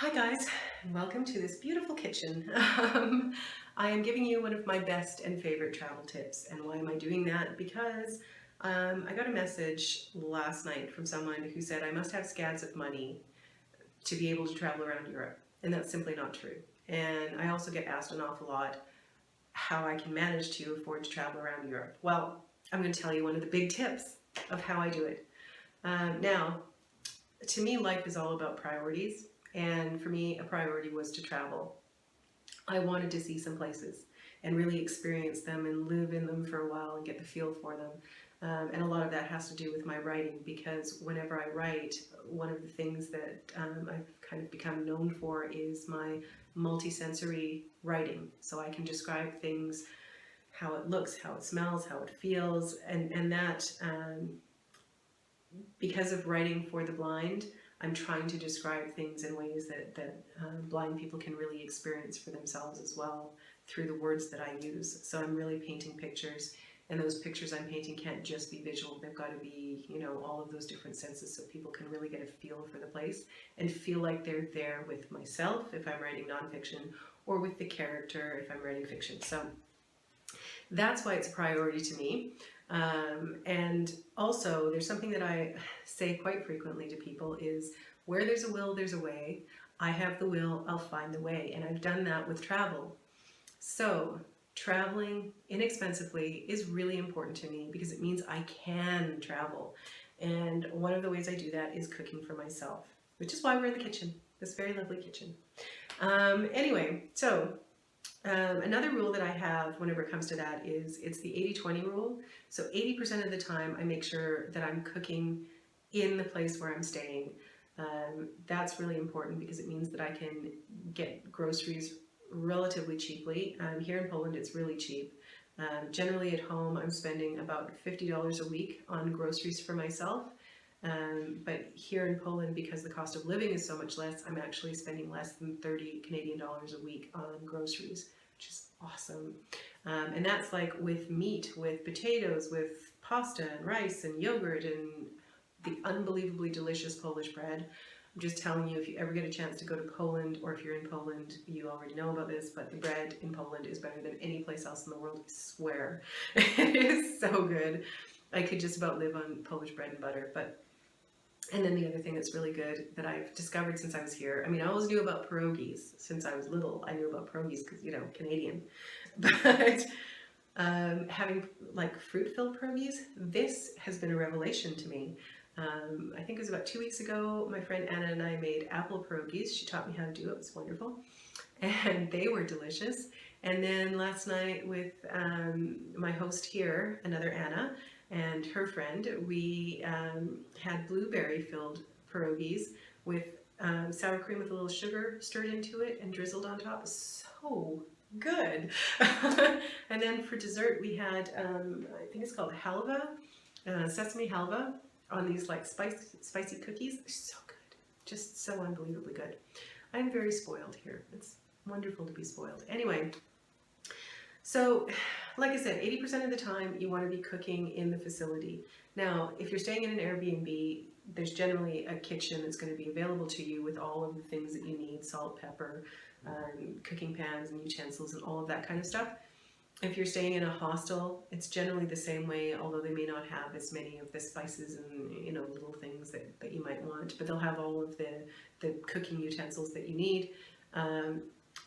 Hi guys, and welcome to this beautiful kitchen. I am giving you one of my best and favorite travel tips. And why am I doing that? Because I got a message last night from someone who said I must have scads of money to be able to travel around Europe. And that's simply not true. And I also get asked an awful lot how I can manage to afford to travel around Europe. Well, I'm going to tell you one of the big tips of how I do it. Now, to me, life is all about priorities. And for me, a priority was to travel. I wanted to see some places and really experience them and live in them for a while and get the feel for them. And a lot of that has to do with my writing, because whenever I write, one of the things that I've kind of become known for is my multisensory writing. So I can describe things, how it looks, how it smells, how it feels, and that because of writing for the blind, I'm trying to describe things in ways that blind people can really experience for themselves as well through the words that I use. So I'm really painting pictures, and those pictures I'm painting can't just be visual. They've got to be, all of those different senses so people can really get a feel for the place and feel like they're there with myself if I'm writing nonfiction, or with the character if I'm writing fiction. So that's why it's a priority to me. And also, there's something that I say quite frequently to people is, where there's a will, there's a way. I have the will, I'll find the way. And I've done that with travel. So traveling inexpensively is really important to me because it means I can travel. And one of the ways I do that is cooking for myself, which is why we're in the kitchen, this very lovely kitchen. Anyway, so another rule that I have whenever it comes to that is it's the 80-20 rule. So 80% of the time I make sure that I'm cooking in the place where I'm staying. That's really important because it means that I can get groceries relatively cheaply. Here in Poland it's really cheap. Generally at home I'm spending about $50 a week on groceries for myself. But here in Poland, because the cost of living is so much less, I'm actually spending less than 30 Canadian dollars a week on groceries, which is awesome. And that's like with meat, with potatoes, with pasta and rice and yogurt and the unbelievably delicious Polish bread. I'm just telling you, if you ever get a chance to go to Poland, or if you're in Poland, you already know about this, but the bread in Poland is better than any place else in the world, I swear. It is so good. I could just about live on Polish bread and butter. And then the other thing that's really good that I've discovered since I was here, I mean, I always knew about pierogies since I was little. I knew about pierogies because, Canadian. But having like fruit-filled pierogies, this has been a revelation to me. I think it was about 2 weeks ago, my friend Anna and I made apple pierogies. She taught me how to do it. It was wonderful. And they were delicious. And then last night with my host here, another Anna, and her friend, we had blueberry-filled pierogies with sour cream with a little sugar stirred into it and drizzled on top. So good. And then for dessert, we had, I think it's called halva, sesame halva, on these like spicy cookies. They're so good. Just so unbelievably good. I'm very spoiled here. It's wonderful to be spoiled. Anyway, so like I said, 80% of the time you want to be cooking in the facility. Now, if you're staying in an Airbnb, there's generally a kitchen that's going to be available to you with all of the things that you need, salt, pepper, cooking pans and utensils and all of that kind of stuff. If you're staying in a hostel, it's generally the same way, although they may not have as many of the spices and little things that you might want, but they'll have all of the cooking utensils that you need.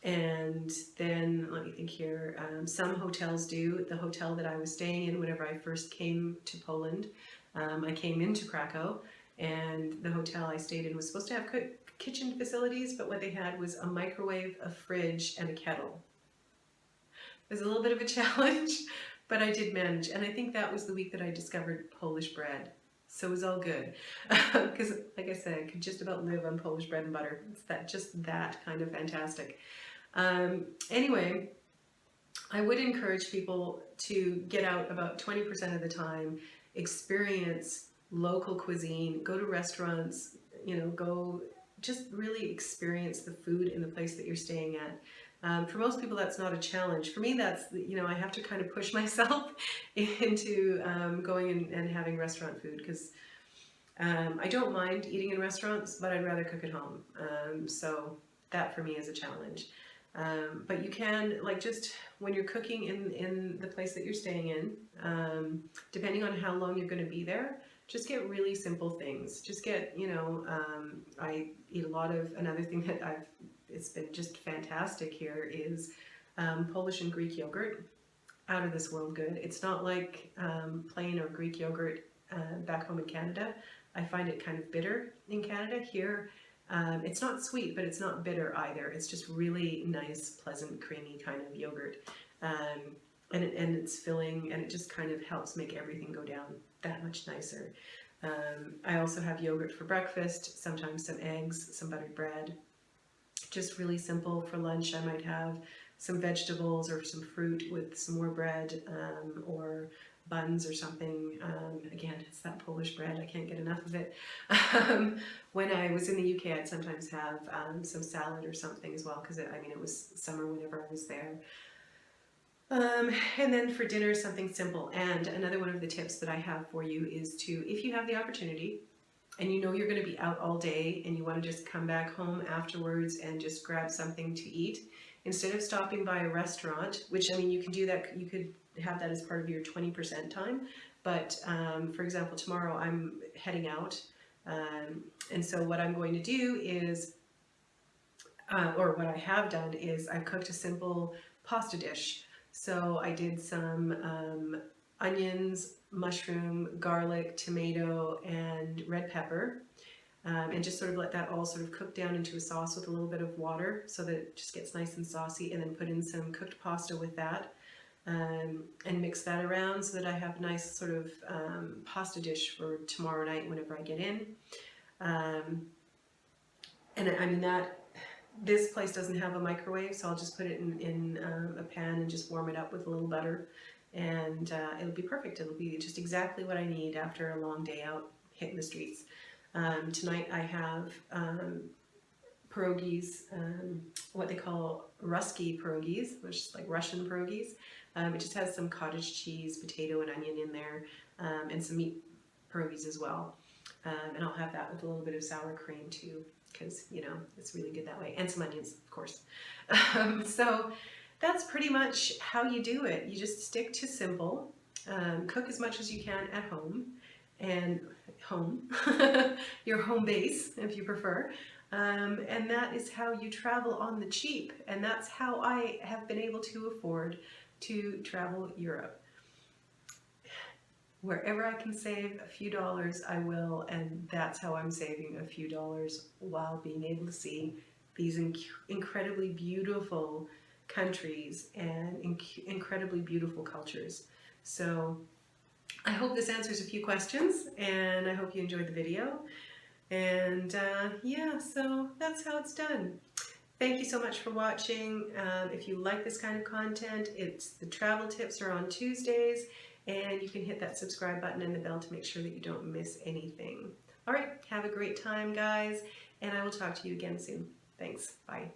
And then, let me think here, some hotels do. The hotel that I was staying in whenever I first came to Poland, I came into Krakow, and the hotel I stayed in was supposed to have kitchen facilities, but what they had was a microwave, a fridge, and a kettle. It was a little bit of a challenge, but I did manage, and I think that was the week that I discovered Polish bread. So it was all good, because like I said, I could just about live on Polish bread and butter. It's just that kind of fantastic. Anyway, I would encourage people to get out about 20% of the time, experience local cuisine, go to restaurants, go just really experience the food in the place that you're staying at. For most people, that's not a challenge. For me, that's, I have to kind of push myself into going and having restaurant food, because I don't mind eating in restaurants, but I'd rather cook at home. So that for me is a challenge. But you can, like, just when you're cooking in the place that you're staying in, depending on how long you're going to be there, just get really simple things. Just get, I eat a lot of, another thing that it's been just fantastic here is Polish and Greek yogurt. Out of this world good. It's not like plain or Greek yogurt back home in Canada. I find it kind of bitter in Canada. Here, it's not sweet, but it's not bitter either. It's just really nice, pleasant, creamy kind of yogurt. And it's filling, and it just kind of helps make everything go down that much nicer. I also have yogurt for breakfast, sometimes some eggs, some buttered bread. Just really simple. For lunch, I might have some vegetables or some fruit with some more bread, or buns or something. Again, it's that Polish bread. I can't get enough of it. When I was in the UK, I'd sometimes have some salad or something as well, because it was summer whenever I was there. And then for dinner, something simple. And another one of the tips that I have for you is to, if you have the opportunity, and you know you're going to be out all day and you want to just come back home afterwards and just grab something to eat, instead of stopping by a restaurant, which, you can do that, you could have that as part of your 20% time, but for example, tomorrow I'm heading out, and so what I'm going to do is, or what I have done is I've cooked a simple pasta dish. So I did some onions, mushroom, garlic, tomato, and red pepper. And just sort of let that all sort of cook down into a sauce with a little bit of water so that it just gets nice and saucy, and then put in some cooked pasta with that, and mix that around so that I have a nice sort of pasta dish for tomorrow night whenever I get in. This place doesn't have a microwave, so I'll just put it in a pan and just warm it up with a little butter, and it'll be perfect. It'll be just exactly what I need after a long day out hitting the streets. Tonight I have pierogies, what they call Ruski pierogies, which is like Russian pierogies. It just has some cottage cheese, potato, and onion in there, and some meat pierogies as well. And I'll have that with a little bit of sour cream too, because, it's really good that way. And some onions, of course. So that's pretty much how you do it. You just stick to simple, cook as much as you can at home, and your home base, if you prefer. And that is how you travel on the cheap. And that's how I have been able to afford to travel Europe. Wherever I can save a few dollars, I will, and that's how I'm saving a few dollars while being able to see these incredibly beautiful countries and incredibly beautiful cultures. So I hope this answers a few questions, and I hope you enjoyed the video. And yeah, so that's how it's done. Thank you so much for watching. If you like this kind of content, the travel tips are on Tuesdays, and you can hit that subscribe button and the bell to make sure that you don't miss anything. All right, have a great time, guys, and I will talk to you again soon. Thanks. Bye.